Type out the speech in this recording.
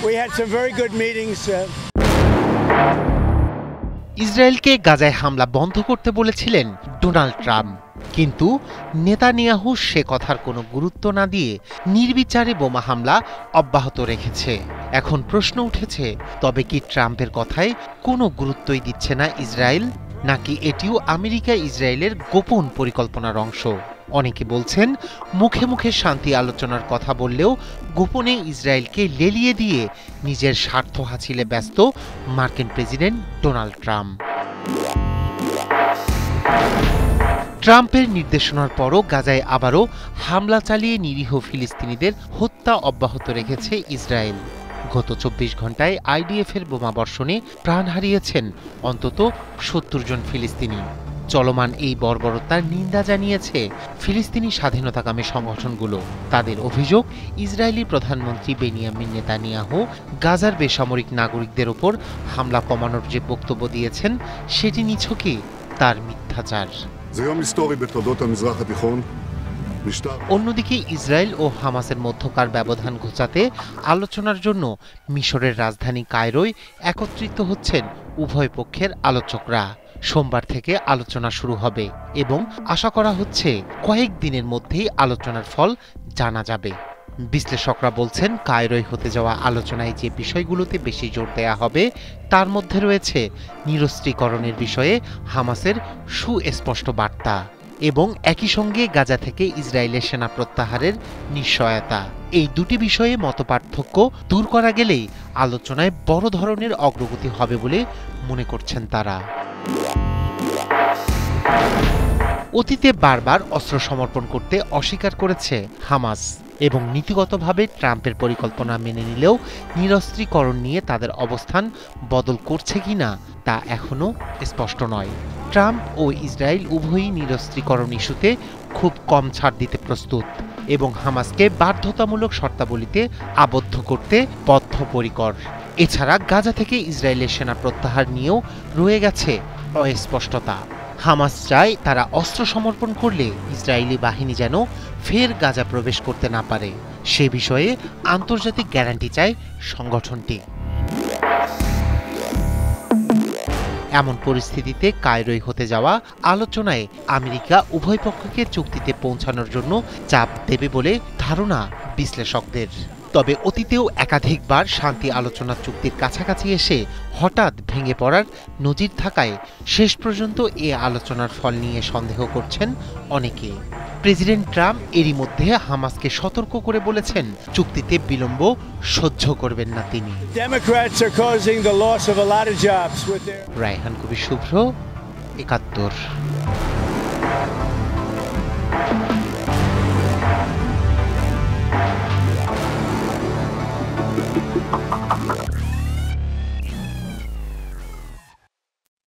We had some very good meetings. ইসরায়েলকে গাজায় হামলা বন্ধ করতে বলেছিলেন ডোনাল্ড ট্রাম্প, কিন্তু নেতানিয়াহু সে কথার কোনো গুরুত্ব না দিয়ে নির্বিচারে বোমা হামলা অব্যাহত রেখেছে। এখন প্রশ্ন উঠেছে, তবে কি ট্রাম্পের কথায় কোনো গুরুত্বই দিচ্ছে না ইসরায়েল, নাকি এটিও আমেরিকা ইসরায়েলের গোপন পরিকল্পনার অংশ? অনেকে বলছেন, মুখে মুখে শান্তি আলোচনার কথা বললেও গোপনে ইসরায়েলকে লেলিয়ে দিয়ে নিজের স্বার্থ হাসিলে ব্যস্ত মার্কিন প্রেসিডেন্ট ডোনাল্ড ট্রাম্প। ট্রাম্পের নির্দেশনার পরও গাজায় আবারও হামলা চালিয়ে নিরীহ ফিলিস্তিনিদের হত্যা অব্যাহত রেখেছে ইসরায়েল। গত ২৪ ঘণ্টায় আইডিএফের বোমাবর্ষণে প্রাণ হারিয়েছেন অন্তত ৭০ জন ফিলিস্তিনি। চলমান এই বর্বরতার নিন্দা জানিয়েছে ফিলিস্তিনি স্বাধীনতাকামী সংগঠনগুলো। তাদের অভিযোগ, ইসরায়েলি প্রধানমন্ত্রী বেনিয়ামিন নেতানিয়াহু গাজার বেসামরিক নাগরিকদের ওপর হামলা কমানোর যে বক্তব্য দিয়েছেন সেটি নিছকই তার মিথ্যাচার। অন্যদিকে ইসরায়েল ও হামাসের মধ্যকার ব্যবধান ঘোচাতে আলোচনার জন্য মিশরের রাজধানী কায়রোয় একত্রিত হচ্ছেন উভয় পক্ষের আলোচকরা। সোমবার থেকে আলোচনা শুরু হবে এবং আশা করা হচ্ছে কয়েকদিনের মধ্যেই আলোচনার ফল জানা যাবে। বিশ্লেষকরা বলছেন, কায়রোয় হতে যাওয়া আলোচনায় যে বিষয়গুলোতে বেশি জোর দেয়া হবে তার মধ্যে রয়েছে নিরস্ত্রীকরণের বিষয়ে হামাসের সুস্পষ্ট বার্তা এবং একই সঙ্গে গাজা থেকে ইসরায়েলের সেনা প্রত্যাহারের নিশ্চয়তা। এই দুটি বিষয়ে মতপার্থক্য দূর করা গেলেই আলোচনায় বড় ধরনের অগ্রগতি হবে বলে মনে করছেন তারা। অতীতে বারবার অস্ত্র সমর্পণ করতে অস্বীকার করেছে হামাস এবং নীতিগতভাবে ট্রাম্পের পরিকল্পনা মেনে নিলেও নিরস্ত্রীকরণ নিয়ে তাদের অবস্থান বদল করছে কিনা তা এখনও স্পষ্ট নয়। ট্রাম্প ও ইসরায়েল উভয়ই নিরস্ত্রীকরণ ইস্যুতে খুব কম ছাড় দিতে প্রস্তুত এবং হামাসকে বাধ্যতামূলক শর্তাবলীতে আবদ্ধ করতে বদ্ধপরিকর। এছাড়া গাজা থেকে ইসরায়েলের সেনা প্রত্যাহার নিয়েও রয়ে গেছে অস্পষ্টতা। হামাস চায় তারা অস্ত্র সমর্পণ করলে ইসরায়েলি বাহিনী যেন ফের গাজা প্রবেশ করতে না পারে, সে বিষয়ে আন্তর্জাতিক গ্যারান্টি চায় সংগঠনটি। এমন পরিস্থিতিতে কায়রোয় হতে যাওয়া আলোচনায় আমেরিকা উভয় পক্ষকে চুক্তিতে পৌঁছানোর জন্য চাপ দেবে বলে ধারণা বিশ্লেষকদের। তবে অতীতেও একাধিকবার শান্তি আলোচনা চুক্তির কাছাকাছি এসে হঠাৎ ভেঙে পড়ার নজির থাকায় শেষ পর্যন্ত এ আলোচনার ফল নিয়ে সন্দেহ করছেন অনেকে। প্রেসিডেন্ট ট্রাম্প এরই মধ্যে হামাসকে সতর্ক করে বলেছেন, চুক্তিতে বিলম্ব সহ্য করবেন না তিনি। Democrats are causing the loss of a lot of jobs with their... Raihan Kabir Shubhra, ৭১।